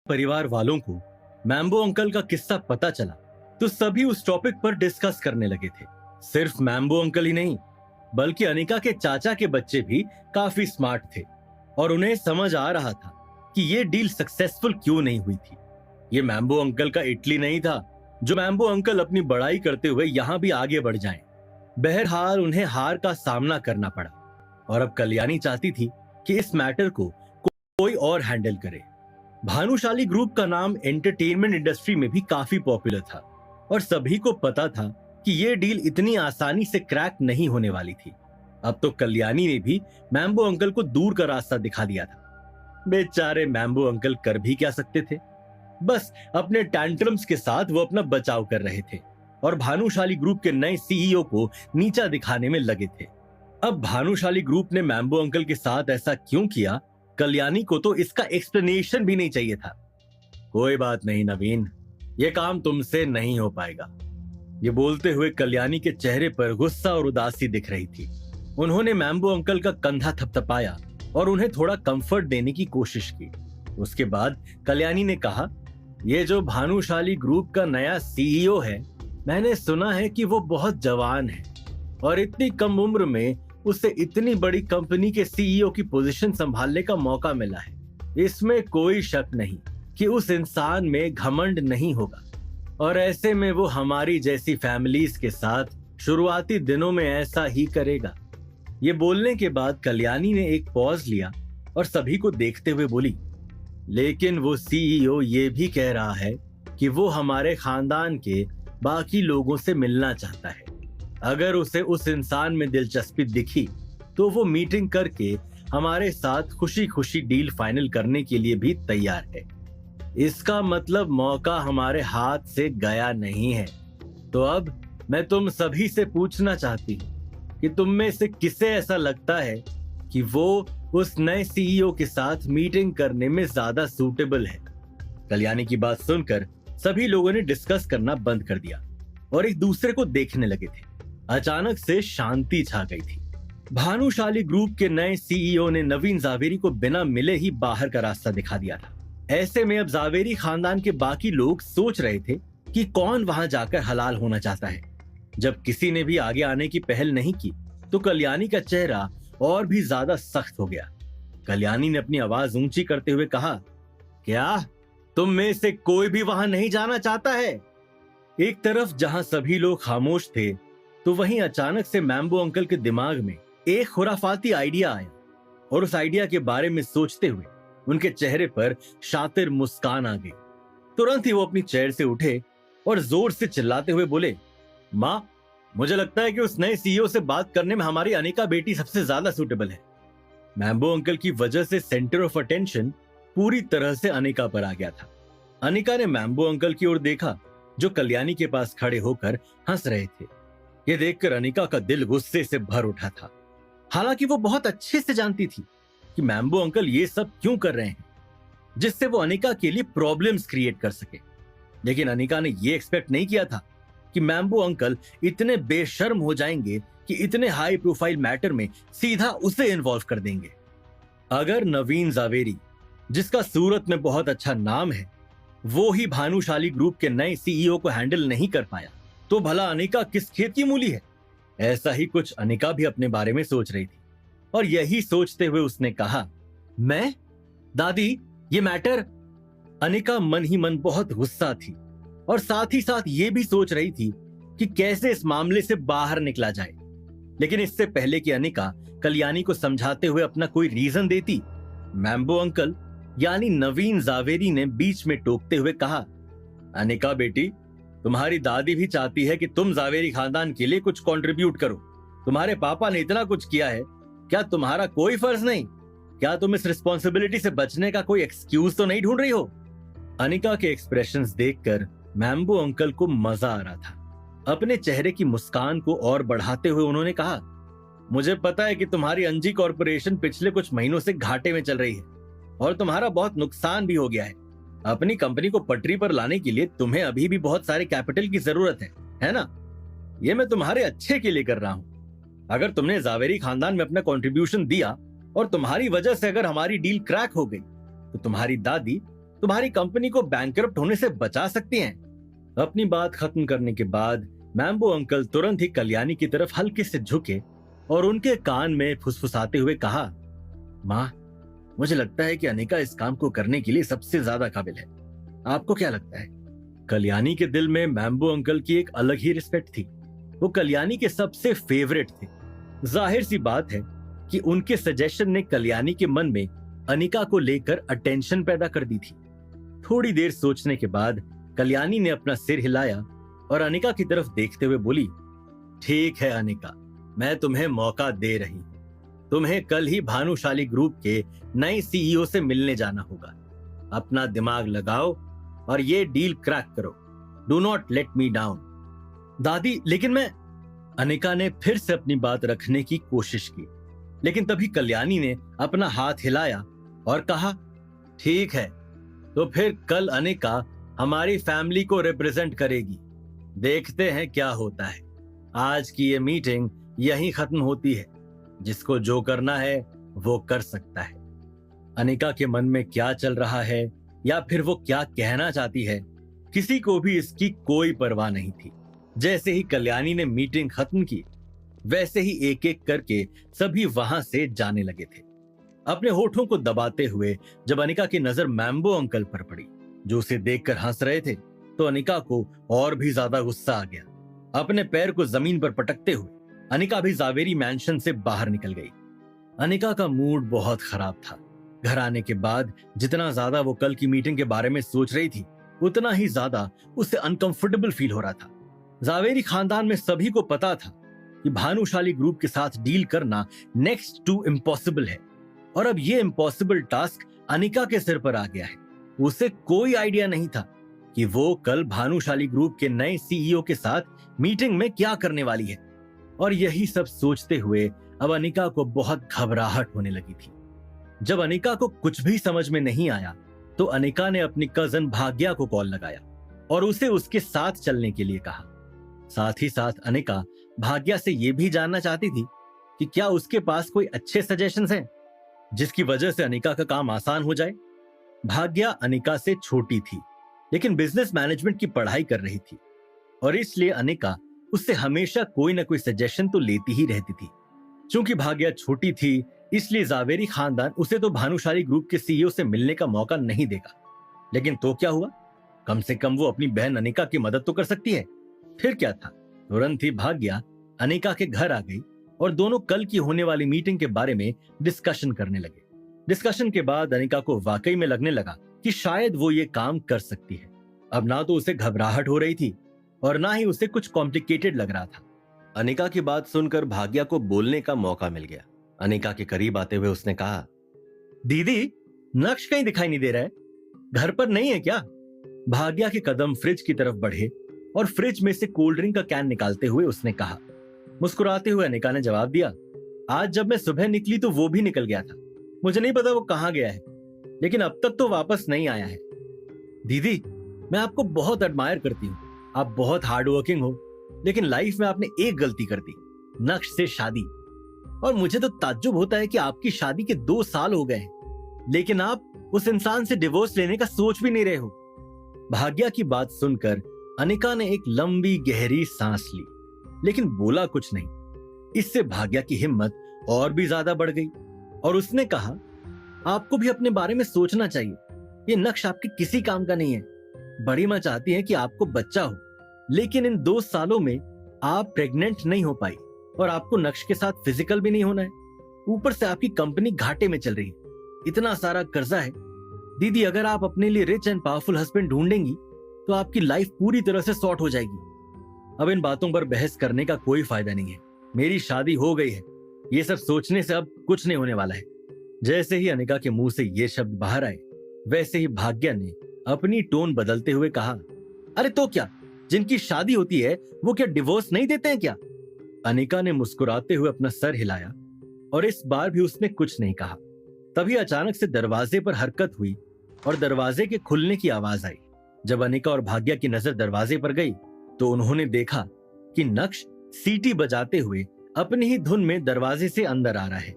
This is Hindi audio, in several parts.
परिवार वालों को मैम्बो अंकल का किस्सा पता चला तो सभी उस टॉपिक पर डिस्कस करने लगे थे। सिर्फ मैम्बो अंकल ही नहीं, बल्कि अनिका के चाचा के बच्चे भी काफी स्मार्ट थे और उन्हें समझ आ रहा था कि ये डील सक्सेसफुल क्यों नहीं हुई थी। ये मैम्बो अंकल का इटली नहीं था जो मैम्बो अंकल अपनी बड़ाई करते हुए यहाँ भी आगे बढ़ जाएं। बहरहाल उन्हें हार का सामना करना पड़ा और अब कल्याणी चाहती थी कि इस मैटर को कोई और हैंडल करे। भानुशाली ग्रुप का नाम एंटरटेनमेंट इंडस्ट्री में भी काफी पॉपुलर था और सभी को पता था कि ये डील इतनी आसानी से क्रैक नहीं होने वाली थी। अब तो कल्याणी ने भी मैम्बो अंकल को दूर का रास्ता दिखा दिया था। बेचारे मैम्बो अंकल कर भी क्या सकते थे, बस अपने टैंट्रम्स के साथ वो अपना बचाव कर रहे थे और भानुशाली ग्रुप के नए सीईओ को नीचा दिखाने में लगे थे। अब भानुशाली ग्रुप ने मैम्बो अंकल के साथ ऐसा क्यों किया, कल्याणी को तो इसका एक्सप्लेनेशन भी नहीं चाहिए था। कोई बात नहीं नवीन, ये काम तुमसे नहीं हो पाएगा। ये बोलते हुए कल्याणी के चेहरे पर गुस्सा और उदासी दिख रही थी। उन्होंने मैम्बो अंकल का कंधा थपथपाया और उन्हें थोड़ा कंफर्ट देने की कोशिश की। उसके बाद कल्याणी ने कहा, ये जो भानुशाली ग्रुप का नया सीईओ है, मैंने सुना है कि वो बहुत जवान है और इतनी कम उम्र में उसे इतनी बड़ी कंपनी के सीईओ की पोजीशन संभालने का मौका मिला है। इसमें कोई शक नहीं कि उस इंसान में घमंड नहीं होगा और ऐसे में वो हमारी जैसी फैमिलीज के साथ शुरुआती दिनों में ऐसा ही करेगा। ये बोलने के बाद कल्याणी ने एक पॉज लिया और सभी को देखते हुए बोली, लेकिन वो सीईओ ये भी कह रहा है कि वो हमारे खानदान के बाकी लोगों से मिलना चाहता है। अगर उसे उस इंसान में दिलचस्पी दिखी तो वो मीटिंग करके हमारे साथ खुशी खुशी डील फाइनल करने के लिए भी तैयार है। इसका मतलब मौका हमारे हाथ से गया नहीं है। तो अब मैं तुम सभी से पूछना चाहती हूँ कि तुम में से किसे ऐसा लगता है कि वो उस नए सीईओ के साथ मीटिंग करने में ज्यादा सूटेबल है। कल्याणी की बात सुनकर सभी लोगों ने डिस्कस करना बंद कर दिया और एक दूसरे को देखने लगे थे। अचानक से शांति छा गई थी। भानुशाली ग्रुप के नए सीईओ ने नवीन जावेरी को बिना मिले ही बाहर का रास्ता दिखा दिया था। ऐसे में अब जावेरी खानदान के बाकी लोग सोच रहे थे कि कौन वहां जाकर हलाल होना चाहता है। जब किसी ने भी आगे आने की पहल नहीं की तो कल्याणी का चेहरा और भी ज्यादा सख्त हो गया। कल्याणी ने अपनी आवाज ऊंची करते हुए कहा, क्या तुम में से कोई भी वहां नहीं जाना चाहता है? एक तरफ जहां सभी लोग खामोश थे तो वहीं अचानक से मैम्बो अंकल के दिमाग में एक खुराफाती आइडिया आया और उस आइडिया के बारे में सोचते हुए उनके चेहरे पर शातिर मुस्कान आ गई। तुरंत ही वो अपनी चेयर से उठे और जोर से चिल्लाते हुए बोले, माँ, मुझे लगता है कि उस नए सीईओ से बात करने में हमारी अनिका बेटी सबसे ज्यादा सूटेबल है। मैम्बो अंकल की वजह से सेंटर ऑफ अटेंशन पूरी तरह से अनिका पर आ गया था। अनिका ने मैम्बो अंकल की ओर देखा जो कल्याणी के पास खड़े होकर हंस रहे थे। ये देखकर अनिका का दिल गुस्से से भर उठा था। हालांकि वो बहुत अच्छे से जानती थी कि मैम्बो अंकल ये सब क्यों कर रहे हैं, जिससे वो अनिका के लिए प्रॉब्लम्स क्रिएट कर सके। लेकिन अनिका ने ये एक्सपेक्ट नहीं किया था कि मैम्बो अंकल इतने बेशर्म हो जाएंगे कि इतने हाई प्रोफाइल मैटर में सीधा उसे इन्वॉल्व कर देंगे। अगर नवीन जावेरी, जिसका सूरत में बहुत अच्छा नाम है, वो ही भानुशाली ग्रुप के नए सीईओ को हैंडल नहीं कर पाया तो भला अनिका किस खेत की मूली है? ऐसा ही कुछ अनिका भी अपने बारे में सोच रही थी और यही सोचते हुए उसने कहा, मैं? दादी, ये मैटर? अनिका मन ही मन बहुत गुस्सा थी और साथ ही साथ ये भी सोच रही थी कि कैसे इस मामले से बाहर निकला जाए। लेकिन इससे पहले कि अनिका कल्याणी को समझाते हुए अपना कोई रीजन देती, मैम्बो अंकल यानी नवीन जावेरी ने बीच में टोकते हुए कहा, अनिका बेटी, तुम्हारी दादी भी चाहती है कि तुम जावेरी खानदान के लिए कुछ कंट्रीब्यूट करो। तुम्हारे पापा ने इतना कुछ किया है, क्या तुम्हारा कोई फर्ज नहीं? क्या तुम इस रिस्पॉन्सिबिलिटी से बचने का कोई एक्सक्यूज तो नहीं ढूंढ रही हो? अनिका के एक्सप्रेशंस देखकर मैम्बो अंकल को मजा आ रहा था। अपने चेहरे की मुस्कान को और बढ़ाते हुए उन्होंने कहा, मुझे पता है कि तुम्हारी अंजी कॉर्पोरेशन पिछले कुछ महीनों से घाटे में चल रही है और तुम्हारा बहुत नुकसान भी हो गया है। अपनी कंपनी को पटरी पर लाने के लिए तुम्हें अभी भी बहुत सारे कैपिटल की जरूरत है ना? ये मैं तुम्हारे अच्छे के लिए कर रहा हूं। अगर तुमने जावेरी खानदान में अपना कंट्रीब्यूशन दिया और तुम्हारी वजह से अगर हमारी डील क्रैक हो गई तो तुम्हारी दादी तुम्हारी कंपनी को बैंकरप्ट होने से बचा सकती हैं। अपनी बात खत्म करने के बाद मैम्बो अंकल तुरंत ही कल्याणी की तरफ हल्के से झुके और उनके कान में फुसफुसाते हुए कहा, माँ, मुझे लगता है कि अनिका इस काम को करने के लिए सबसे ज्यादा काबिल है। आपको क्या लगता है? कल्याणी के दिल में मैम्बो अंकल की एक अलग ही रिस्पेक्ट थी। वो कल्याणी के सबसे फेवरेट थे। जाहिर सी बात है कि उनके सजेशन ने कल्याणी के मन में अनिका को लेकर अटेंशन पैदा कर दी थी। थोड़ी देर सोचने के बाद कल्याणी ने अपना सिर हिलाया और अनिका की तरफ देखते हुए बोली, ठीक है अनिका, मैं तुम्हें मौका दे रही हूं। तुम्हें कल ही भानुशाली ग्रुप के नए सीईओ से मिलने जाना होगा। अपना दिमाग लगाओ और ये डील क्रैक करो। Do not let me down. दादी, लेकिन मैं... अनिका ने फिर से अपनी बात रखने की कोशिश की, लेकिन तभी कल्याणी ने अपना हाथ हिलाया और कहा, ठीक है, तो फिर कल अनिका हमारी फैमिली को रिप्रेजेंट करेगी। देखते हैं क्या होता है। आज की ये मीटिंग यहीं खत्म होती है। जिसको जो करना है वो कर सकता है। अनिका के मन में क्या चल रहा है या फिर वो क्या कहना चाहती है, किसी को भी इसकी कोई परवाह नहीं थी। जैसे ही कल्याणी ने मीटिंग खत्म की, वैसे ही एक एक करके सभी वहां से जाने लगे थे। अपने होठों को दबाते हुए जब अनिका की नजर मैम्बो अंकल पर पड़ी, जो उसे देखकर हंस रहे थे, तो अनिका को और भी ज्यादा गुस्सा आ गया। अपने पैर को जमीन पर पटकते हुए अनिका भी जावेरी मैंशन से बाहर निकल गई। अनिका का मूड बहुत खराब था। घर आने के बाद जितना ज्यादा वो कल की मीटिंग के बारे में सोच रही थी, उतना ही ज्यादा उसे अनकंफर्टेबल फील हो रहा था। जावेरी खानदान में सभी को पता था कि भानुशाली ग्रुप के साथ डील करना नेक्स्ट टू इम्पॉसिबल है, और अब ये इम्पॉसिबल टास्क अनिका के सिर पर आ गया है। उसे कोई आइडिया नहीं था कि वो कल भानुशाली ग्रुप के नए सीईओ के साथ मीटिंग में क्या करने वाली है। और यही सब सोचते हुए अब अनिका को बहुत घबराहट होने लगी थी। जब अनिका को कुछ भी समझ में नहीं आया, तो अनिका ने अपनी कजन भाग्या को कॉल लगाया और उसे उसके साथ चलने के लिए कहा। साथ ही साथ अनिका भाग्या से यह भी जानना चाहती थी कि क्या उसके पास कोई अच्छे सजेशंस हैं, जिसकी वजह से अनिका का काम आसान हो जाए। भाग्या अनिका से छोटी थी, लेकिन बिजनेस मैनेजमेंट की पढ़ाई कर रही थी, और इसलिए अनिका उससे हमेशा कोई ना कोई सजेशन तो लेती ही रहती थी। चूंकि भाग्या छोटी थी, इसलिए जावेरी खानदान उसे तो भानुशाली ग्रुप के सीईओ से मिलने का मौका नहीं देगा। लेकिन तो क्या हुआ, कम से कम वो अपनी बहन अनिका की मदद तो कर सकती है। फिर क्या था, तुरंत ही भाग्या अनिका के घर आ गई और दोनों कल की होने वाली मीटिंग के बारे में डिस्कशन करने लगे। डिस्कशन के बाद अनिका को वाकई में लगने लगा कि शायद वो ये काम कर सकती है। अब ना तो उसे घबराहट हो रही थी और ना ही उसे कुछ कॉम्प्लिकेटेड लग रहा था। अनिका की बात सुनकर भाग्या को बोलने का मौका मिल गया। अनिका के करीब आते हुए उसने कहा, दीदी, नक्श कहीं दिखाई नहीं दे रहा है, घर पर नहीं है क्या? भाग्या के कदम फ्रिज की तरफ बढ़े और फ्रिज में से कोल्ड ड्रिंक का कैन निकालते हुए उसने कहा। मुस्कुराते हुए अनिका ने जवाब दिया, आज जब मैं सुबह निकली तो वो भी निकल गया था। मुझे नहीं पता वो कहाँ गया है, लेकिन अब तक तो वापस नहीं आया है। दीदी, मैं आपको बहुत एडमायर करती हूँ। आप बहुत हार्ड वर्किंग हो, लेकिन लाइफ में आपने एक गलती कर दी, नक्श से शादी। और मुझे तो ताज्जुब होता है कि आपकी शादी के 2 साल हो गए हैं, लेकिन आप उस इंसान से डिवोर्स लेने का सोच भी नहीं रहे हो। भाग्या की बात सुनकर अनिका ने एक लंबी गहरी सांस ली, लेकिन बोला कुछ नहीं। इससे भाग्या की हिम्मत और भी ज्यादा बढ़ गई और उसने कहा, आपको भी अपने बारे में सोचना चाहिए। ये नक्श आपके किसी काम का नहीं है। बड़ी माँ चाहती है कि आपको बच्चा हो, लेकिन इन 2 सालों में आप प्रेग्नेंट नहीं हो पाई और आपको नक्श के साथ फिजिकल भी नहीं होना है। ऊपर से आपकी कंपनी घाटे में चल रही है, इतना सारा कर्जा है। दीदी, अगर आप अपने लिए रिच एंड पावरफुल हस्बैंड ढूंढेंगी तो आपकी लाइफ पूरी तरह से सॉर्ट हो जाएगी। अब इन बातों पर बहस करने का कोई फायदा नहीं है। मेरी शादी हो गई है, ये सब सोचने से अब कुछ नहीं होने वाला है। जैसे ही अनिका के मुंह से ये शब्द बाहर आए, वैसे ही भाग्या ने अपनी टोन बदलते हुए कहा, अरे तो क्या, जिनकी शादी होती है वो क्या डिवोर्स नहीं देते हैं क्या? अनिका ने मुस्कुराते हुए अपना सर हिलाया और इस बार भी उसने कुछ नहीं कहा। तभी अचानक से दरवाजे पर हरकत हुई और दरवाजे के खुलने की आवाज आई। जब अनिका और भाग्या की नजर दरवाजे पर गई तो उन्होंने देखा कि नक्श सीटी बजाते हुए अपनी ही धुन में दरवाजे से अंदर आ रहा है।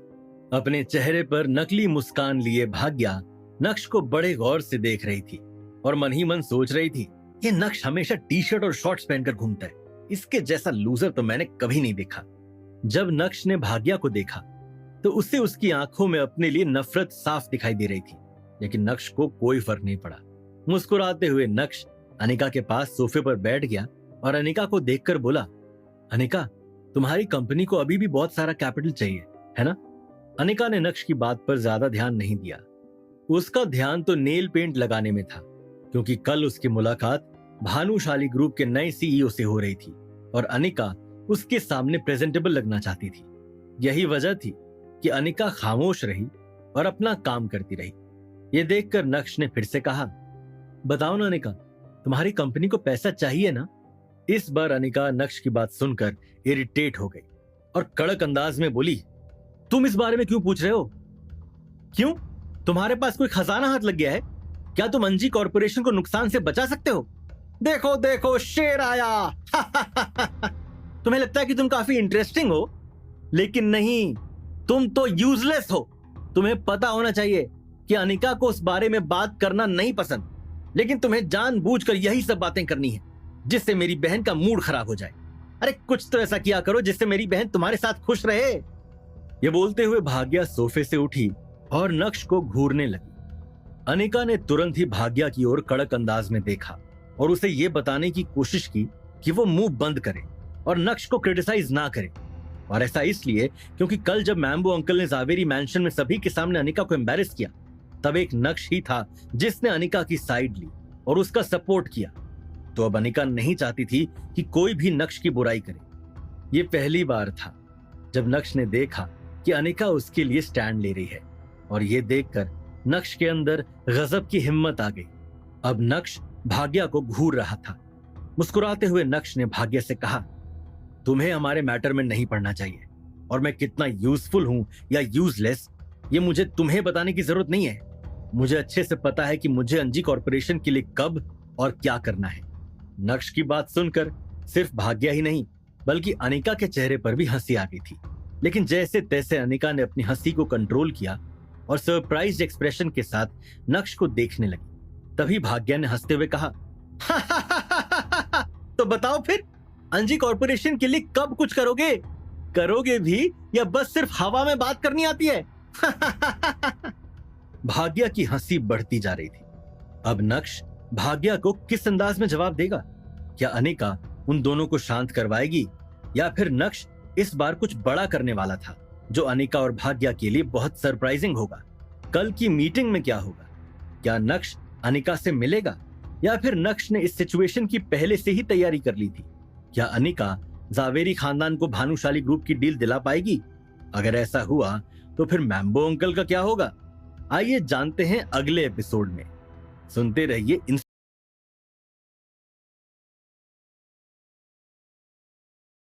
अपने चेहरे पर नकली मुस्कान लिए भाग्या नक्श को बड़े गौर से देख रही थी और मन ही मन सोच रही थी, ये नक्श हमेशा टी शर्ट और शॉर्ट्स पहनकर घूमता है, इसके जैसा लूजर तो मैंने कभी नहीं देखा। जब नक्श ने भाग्या को देखा तो उससे उसकी आंखों में अपने लिए नफरत साफ दिखाई दे रही थी, लेकिन नक्श को कोई फर्क नहीं पड़ा। मुस्कुराते हुए नक्श अनिका के पास सोफे पर बैठ गया और अनिका को देखकर बोला, अनिका, तुम्हारी कंपनी को अभी भी बहुत सारा कैपिटल चाहिए, है ना? अनिका ने नक्श की बात पर ज्यादा ध्यान नहीं दिया। उसका ध्यान तो नेल पेंट लगाने में था, क्योंकि कल उसकी मुलाकात भानुशाली ग्रुप के नए सीईओ से हो रही थी और अनिका उसके सामने प्रेजेंटेबल लगना चाहती थी। यही वजह थी कि अनिका खामोश रही और अपना काम करती रही। ये देखकर नक्श ने फिर से कहा, बताओ ना अनिका, तुम्हारी कंपनी को पैसा चाहिए ना? इस बार अनिका नक्श की बात सुनकर इरिटेट हो गई और कड़क अंदाज में बोली, तुम इस बारे में क्यों पूछ रहे हो? क्यों, तुम्हारे पास कोई खजाना हाथ लग गया है? क्या तुम अंजी कॉर्पोरेशन को नुकसान से बचा सकते हो? देखो देखो, शेर आया। तुम्हें लगता है कि तुम काफी इंटरेस्टिंग हो, लेकिन नहीं, तुम तो यूजलेस हो। तुम्हें पता होना चाहिए कि अनिका को उस बारे में बात करना नहीं पसंद, लेकिन तुम्हें जानबूझकर यही सब बातें करनी है जिससे मेरी बहन का मूड खराब हो जाए। अरे कुछ तो ऐसा किया करो जिससे मेरी बहन तुम्हारे साथ खुश रहे। ये बोलते हुए भाग्या सोफे से उठी और नक्श को घूरने लगी। अनिका ने तुरंत ही भाग्या की ओर कड़क अंदाज में देखा और उसे ये बताने की कोशिश की कि वो मुंह बंद करे और नक्श को क्रिटिसाइज ना करे। और ऐसा इसलिए क्योंकि कल जब मैम्बो अंकल ने जावेरी मैंशन में सभी के सामने अनिका को एम्बैरेस किया, तब एक नक्श ही था जिसने अनिका की साइड ली और उसका सपोर्ट किया। तो अब अनिका नहीं चाहती थी कि कोई भी नक्श की बुराई करे। ये पहली बार था जब नक्श ने देखा कि अनिका उसके लिए स्टैंड ले रही है और ये देखकर नक्श के अंदर गजब की हिम्मत आ गई। अब नक्श भाग्या को घूर रहा था। मुस्कुराते हुए नक्श ने भाग्या से कहा, तुम्हें हमारे मैटर में नहीं पड़ना चाहिए और मैं कितना यूजफुल हूं या यूजलेस ये मुझे तुम्हें बताने की जरूरत नहीं है। मुझे अच्छे से पता है कि मुझे अंजी कॉर्पोरेशन के लिए कब और क्या करना है। नक्श की बात सुनकर सिर्फ भाग्या ही नहीं बल्कि अनिका के चेहरे पर भी हंसी आ गई थी, लेकिन जैसे तैसे अनिका ने अपनी हंसी को कंट्रोल किया और सरप्राइज्ड एक्सप्रेशन के साथ नक्श को देखने लगी। तभी भाग्या ने हंसते हुए कहा, तो बताओ फिर, अंजी कॉर्पोरेशन के लिए कब कुछ करोगे? करोगे भी या बस सिर्फ हवा में बात करनी आती है? भाग्या की हंसी बढ़ती जा रही थी। अब नक्श भाग्या को किस अंदाज में जवाब देगा? क्या अनिका उन दोनों को शांत करवाएगी या फिर नक्श इस बार कुछ बड़ा करने वाला था जो अनिका और भाग्या के लिए बहुत सरप्राइजिंग होगा? कल की मीटिंग में क्या होगा? क्या नक्श अनिका से मिलेगा या फिर नक्श ने इस सिचुएशन की पहले से ही तैयारी कर ली थी? क्या अनिका जावेरी खानदान को भानुशाली ग्रुप की डील दिला पाएगी? अगर ऐसा हुआ तो फिर मैम्बो अंकल का क्या होगा? आइए जानते हैं अगले एपिसोड में। सुनते रहिए